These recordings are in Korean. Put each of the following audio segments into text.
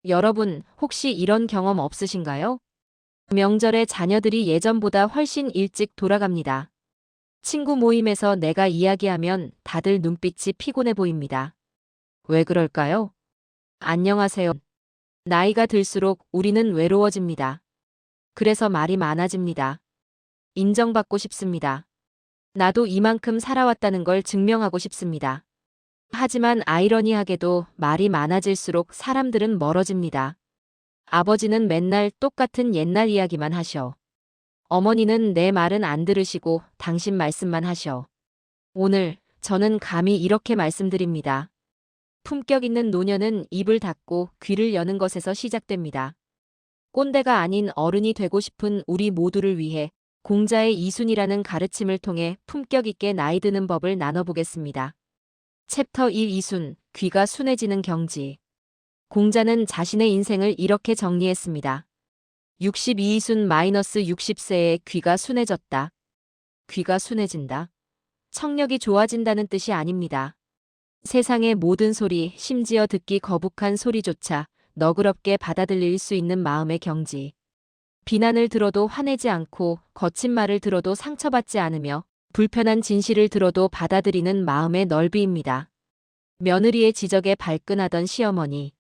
여러분, 혹시 이런 경험 없으신가요? 명절에 자녀들이 예전보다 훨씬 일찍 돌아갑니다. 친구 모임에서 내가 이야기하면 다들 눈빛이 피곤해 보입니다. 왜 그럴까요? 안녕하세요. 나이가 들수록 우리는 외로워집니다. 그래서 말이 많아집니다. 인정받고 싶습니다. 나도 이만큼 살아왔다는 걸 증명하고 싶습니다. 하지만 아이러니하게도 말이 많아질수록 사람들은 멀어집니다. 아버지는 맨날 똑같은 옛날 이야기만 하셔. 어머니는 내 말은 안 들으시고 당신 말씀만 하셔. 오늘 저는 감히 이렇게 말씀드립니다. 품격 있는 노년은 입을 닫고 귀를 여는 것에서 시작됩니다. 꼰대가 아닌 어른이 되고 싶은 우리 모두를 위해 공자의 이순이라는 가르침을 통해 품격 있게 나이 드는 법을 나눠보겠습니다. 챕터 1 이순, 귀가 순해지는 경지. 공자는 자신의 인생을 이렇게 정리했습니다. 62이순 -60세에 귀가 순해졌다. 귀가 순해진다. 청력이 좋아진다는 뜻이 아닙니다. 세상의 모든 소리, 심지어 듣기 거북한 소리조차 너그럽게 받아들일 수 있는 마음의 경지. 비난을 들어도 화내지 않고 거친 말을 들어도 상처받지 않으며 불편한 진실을 들어도 받아들이는 마음의 넓이입니다. 며느리의 지적에 발끈하던 시어머니.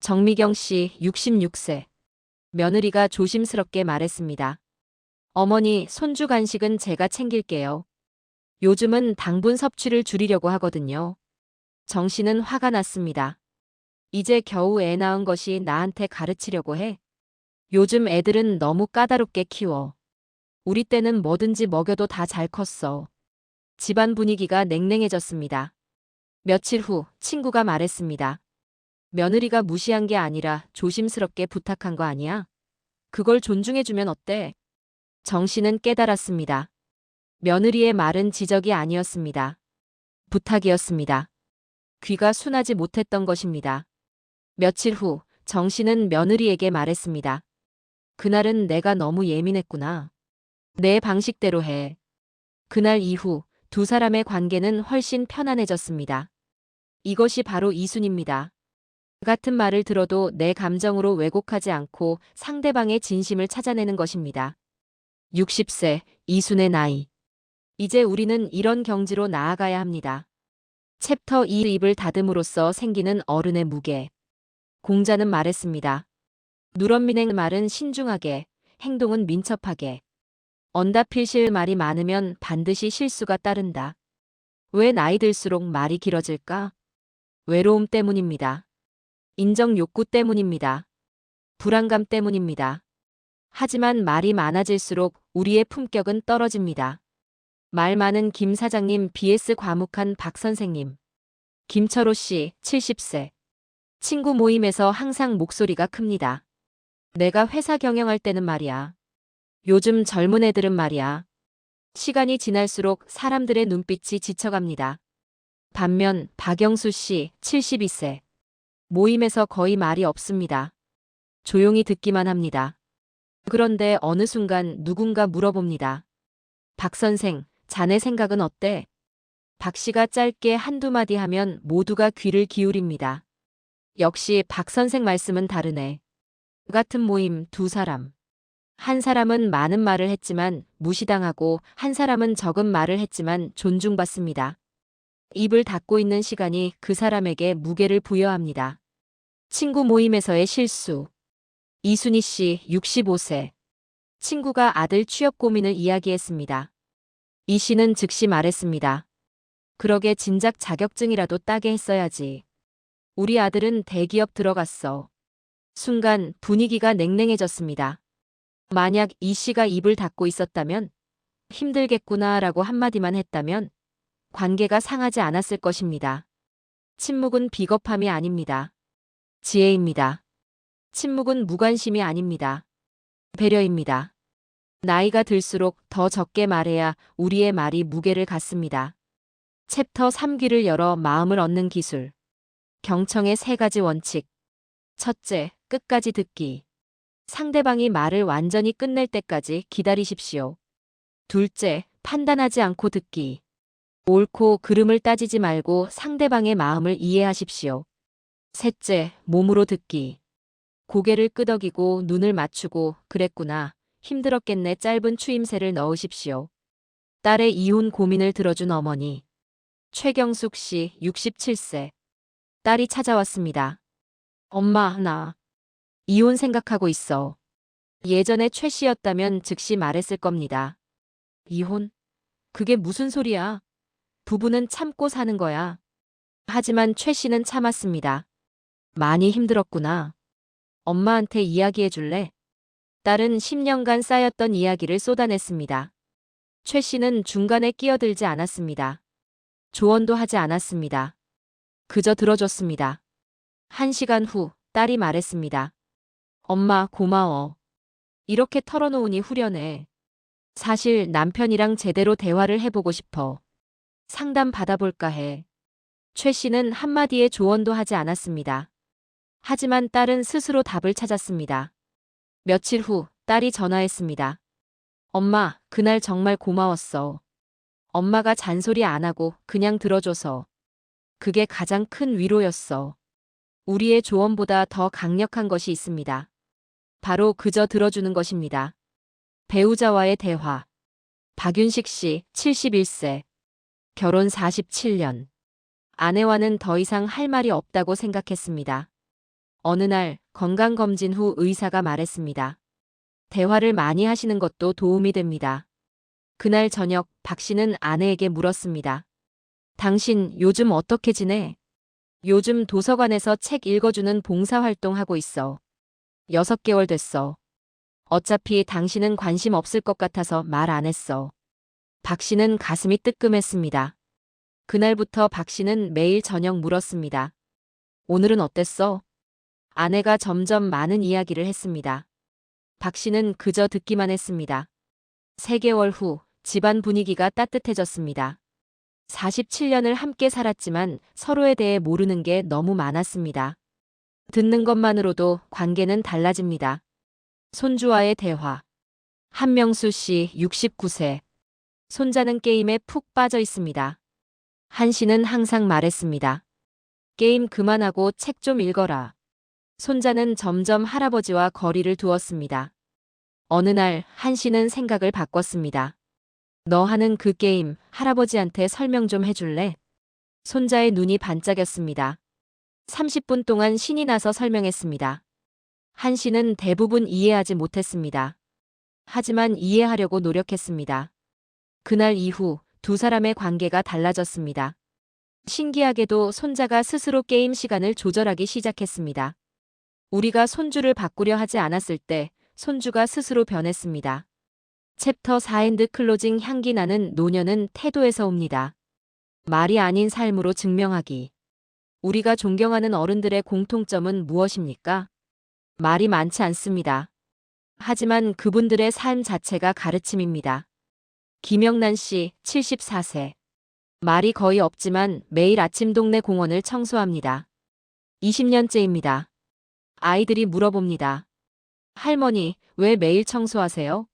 정미경 씨 66세. 며느리가 조심스럽게 말했습니다. 어머니, 손주 간식은 제가 챙길게요. 요즘은 당분 섭취를 줄이려고 하거든요. 정 씨는 화가 났습니다. 이제 겨우 애 낳은 것이 나한테 가르치려고 해. 요즘 애들은 너무 까다롭게 키워. 우리 때는 뭐든지 먹여도 다 잘 컸어. 집안 분위기가 냉랭해졌습니다. 며칠 후 친구가 말했습니다. 며느리가 무시한 게 아니라 조심스럽게 부탁한 거 아니야? 그걸 존중해주면 어때? 정 씨는 깨달았습니다. 며느리의 말은 지적이 아니었습니다. 부탁이었습니다. 귀가 순하지 못했던 것입니다. 며칠 후 정 씨는 며느리에게 말했습니다. 그날은 내가 너무 예민했구나. 내 방식대로 해. 그날 이후 두 사람의 관계는 훨씬 편안해졌습니다. 이것이 바로 이순입니다. 같은 말을 들어도 내 감정으로 왜곡하지 않고 상대방의 진심을 찾아내는 것입니다. 60세, 이순의 나이. 이제 우리는 이런 경지로 나아가야 합니다. 챕터 2 입을 다듬으로써 생기는 어른의 무게. 공자는 말했습니다. 누런민의 말은 신중하게, 행동은 민첩하게. 언다필실 말이 많으면 반드시 실수가 따른다. 왜 나이 들수록 말이 길어질까? 외로움 때문입니다. 인정 욕구 때문입니다. 불안감 때문입니다. 하지만 말이 많아질수록 우리의 품격은 떨어집니다. 말 많은 김 사장님 vs 과묵한 박 선생님. 김철호 씨, 70세. 친구 모임에서 항상 목소리가 큽니다. 내가 회사 경영할 때는 말이야. 요즘 젊은 애들은 말이야. 시간이 지날수록 사람들의 눈빛이 지쳐갑니다. 반면 박영수 씨, 72세. 모임에서 거의 말이 없습니다. 조용히 듣기만 합니다. 그런데 어느 순간 누군가 물어봅니다. 박 선생, 자네 생각은 어때? 박 씨가 짧게 한두 마디 하면 모두가 귀를 기울입니다. 역시 박 선생 말씀은 다르네. 같은 모임 두 사람. 한 사람은 많은 말을 했지만 무시당하고 한 사람은 적은 말을 했지만 존중받습니다. 입을 닫고 있는 시간이 그 사람에게 무게를 부여합니다. 친구 모임에서의 실수. 이순희 씨 65세. 친구가 아들 취업 고민을 이야기했습니다. 이 씨는 즉시 말했습니다. 그러게 진작 자격증이라도 따게 했어야지. 우리 아들은 대기업 들어갔어. 순간 분위기가 냉랭해졌습니다. 만약 이 씨가 입을 닫고 있었다면, 힘들겠구나라고 한마디만 했다면 관계가 상하지 않았을 것입니다. 침묵은 비겁함이 아닙니다. 지혜입니다. 침묵은 무관심이 아닙니다. 배려입니다. 나이가 들수록 더 적게 말해야 우리의 말이 무게를 갖습니다. 챕터 3귀를 열어 마음을 얻는 기술. 경청의 세 가지 원칙. 첫째, 끝까지 듣기. 상대방이 말을 완전히 끝낼 때까지 기다리십시오. 둘째, 판단하지 않고 듣기. 옳고 그름을 따지지 말고 상대방의 마음을 이해하십시오. 셋째, 몸으로 듣기. 고개를 끄덕이고 눈을 맞추고 그랬구나. 힘들었겠네. 짧은 추임새를 넣으십시오. 딸의 이혼 고민을 들어준 어머니. 최경숙 씨, 67세. 딸이 찾아왔습니다. 엄마, 나 이혼 생각하고 있어. 예전에 최 씨였다면 즉시 말했을 겁니다. 이혼? 그게 무슨 소리야? 부부는 참고 사는 거야. 하지만 최 씨는 참았습니다. 많이 힘들었구나. 엄마한테 이야기해 줄래? 딸은 10년간 쌓였던 이야기를 쏟아냈습니다. 최 씨는 중간에 끼어들지 않았습니다. 조언도 하지 않았습니다. 그저 들어줬습니다. 1시간 후 딸이 말했습니다. 엄마, 고마워. 이렇게 털어놓으니 후련해. 사실 남편이랑 제대로 대화를 해보고 싶어. 상담 받아볼까 해. 최 씨는 한마디의 조언도 하지 않았습니다. 하지만 딸은 스스로 답을 찾았습니다. 며칠 후 딸이 전화했습니다. 엄마, 그날 정말 고마웠어. 엄마가 잔소리 안 하고 그냥 들어줘서. 그게 가장 큰 위로였어. 우리의 조언보다 더 강력한 것이 있습니다. 바로 그저 들어주는 것입니다. 배우자와의 대화. 박윤식 씨, 71세. 결혼 47년. 아내와는 더 이상 할 말이 없다고 생각했습니다. 어느 날 건강검진 후 의사가 말했습니다. 대화를 많이 하시는 것도 도움이 됩니다. 그날 저녁 박 씨는 아내에게 물었습니다. 당신 요즘 어떻게 지내? 요즘 도서관에서 책 읽어주는 봉사활동 하고 있어. 6개월 됐어. 어차피 당신은 관심 없을 것 같아서 말 안 했어. 박 씨는 가슴이 뜨끔했습니다. 그날부터 박 씨는 매일 저녁 물었습니다. 오늘은 어땠어? 아내가 점점 많은 이야기를 했습니다. 박 씨는 그저 듣기만 했습니다. 3개월 후 집안 분위기가 따뜻해졌습니다. 47년을 함께 살았지만 서로에 대해 모르는 게 너무 많았습니다. 듣는 것만으로도 관계는 달라집니다. 손주와의 대화. 한명수 씨, 69세. 손자는 게임에 푹 빠져 있습니다. 한 씨는 항상 말했습니다. 게임 그만하고 책 좀 읽어라. 손자는 점점 할아버지와 거리를 두었습니다. 어느 날 한 씨는 생각을 바꿨습니다. 너 하는 그 게임 할아버지한테 설명 좀 해줄래? 손자의 눈이 반짝였습니다. 30분 동안 신이 나서 설명했습니다. 한 씨는 대부분 이해하지 못했습니다. 하지만 이해하려고 노력했습니다. 그날 이후 두 사람의 관계가 달라졌습니다. 신기하게도 손자가 스스로 게임 시간을 조절하기 시작했습니다. 우리가 손주를 바꾸려 하지 않았을 때 손주가 스스로 변했습니다. 챕터 4 엔드 클로징. 향기 나는 노년은 태도에서 옵니다. 말이 아닌 삶으로 증명하기. 우리가 존경하는 어른들의 공통점은 무엇입니까? 말이 많지 않습니다. 하지만 그분들의 삶 자체가 가르침입니다. 김영란 씨, 74세. 말이 거의 없지만 매일 아침 동네 공원을 청소합니다. 20년째입니다. 아이들이 물어봅니다. 할머니, 왜 매일 청소하세요?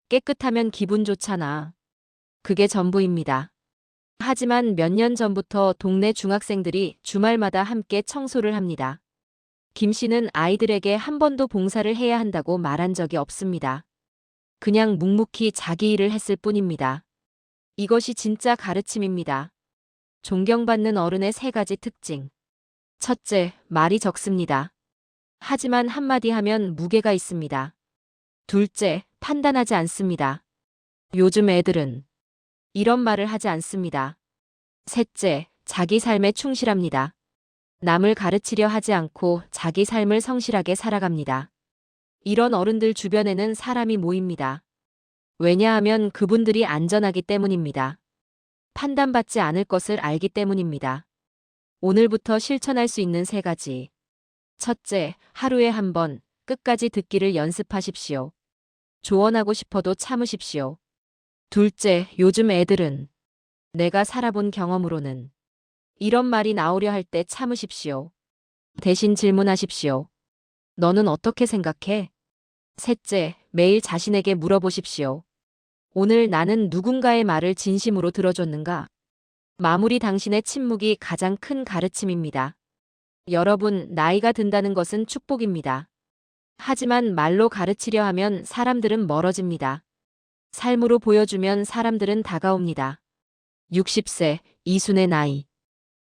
깨끗하면 기분 좋잖아. 그게 전부입니다. 하지만 몇 년 전부터 동네 중학생들이 주말마다 함께 청소를 합니다. 김 씨는 아이들에게 한 번도 봉사를 해야 한다고 말한 적이 없습니다. 그냥 묵묵히 자기 일을 했을 뿐입니다. 이것이 진짜 가르침입니다. 존경받는 어른의 3가지 특징. 첫째, 말이 적습니다. 하지만 한마디 하면 무게가 있습니다. 둘째, 판단하지 않습니다. 요즘 애들은 이런 말을 하지 않습니다. 셋째, 자기 삶에 충실합니다. 남을 가르치려 하지 않고 자기 삶을 성실하게 살아갑니다. 이런 어른들 주변에는 사람이 모입니다. 왜냐하면 그분들이 안전하기 때문입니다. 판단받지 않을 것을 알기 때문입니다. 오늘부터 실천할 수 있는 3가지. 첫째, 하루에 한 번 끝까지 듣기를 연습하십시오. 조언하고 싶어도 참으십시오. 둘째, 요즘 애들은 내가 살아본 경험으로는 이런 말이 나오려 할 때 참으십시오. 대신 질문하십시오. 너는 어떻게 생각해? 셋째, 매일 자신에게 물어보십시오. 오늘 나는 누군가의 말을 진심으로 들어줬는가? 마무리. 당신의 침묵이 가장 큰 가르침입니다. 여러분, 나이가 든다는 것은 축복입니다. 하지만 말로 가르치려 하면 사람들은 멀어집니다. 삶으로 보여주면 사람들은 다가옵니다. 60세, 이순의 나이.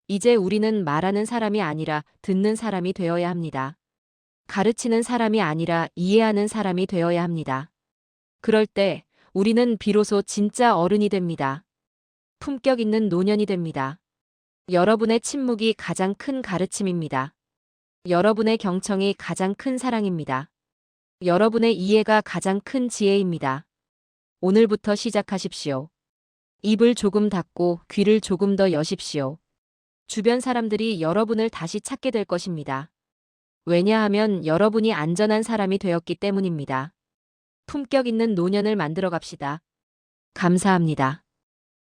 이제 우리는 말하는 사람이 아니라 듣는 사람이 되어야 합니다. 가르치는 사람이 아니라 이해하는 사람이 되어야 합니다. 그럴 때 우리는 비로소 진짜 어른이 됩니다. 품격 있는 노년이 됩니다. 여러분의 침묵이 가장 큰 가르침입니다. 여러분의 경청이 가장 큰 사랑입니다. 여러분의 이해가 가장 큰 지혜입니다. 오늘부터 시작하십시오. 입을 조금 닫고 귀를 조금 더 여십시오. 주변 사람들이 여러분을 다시 찾게 될 것입니다. 왜냐하면 여러분이 안전한 사람이 되었기 때문입니다. 품격 있는 노년을 만들어 갑시다. 감사합니다.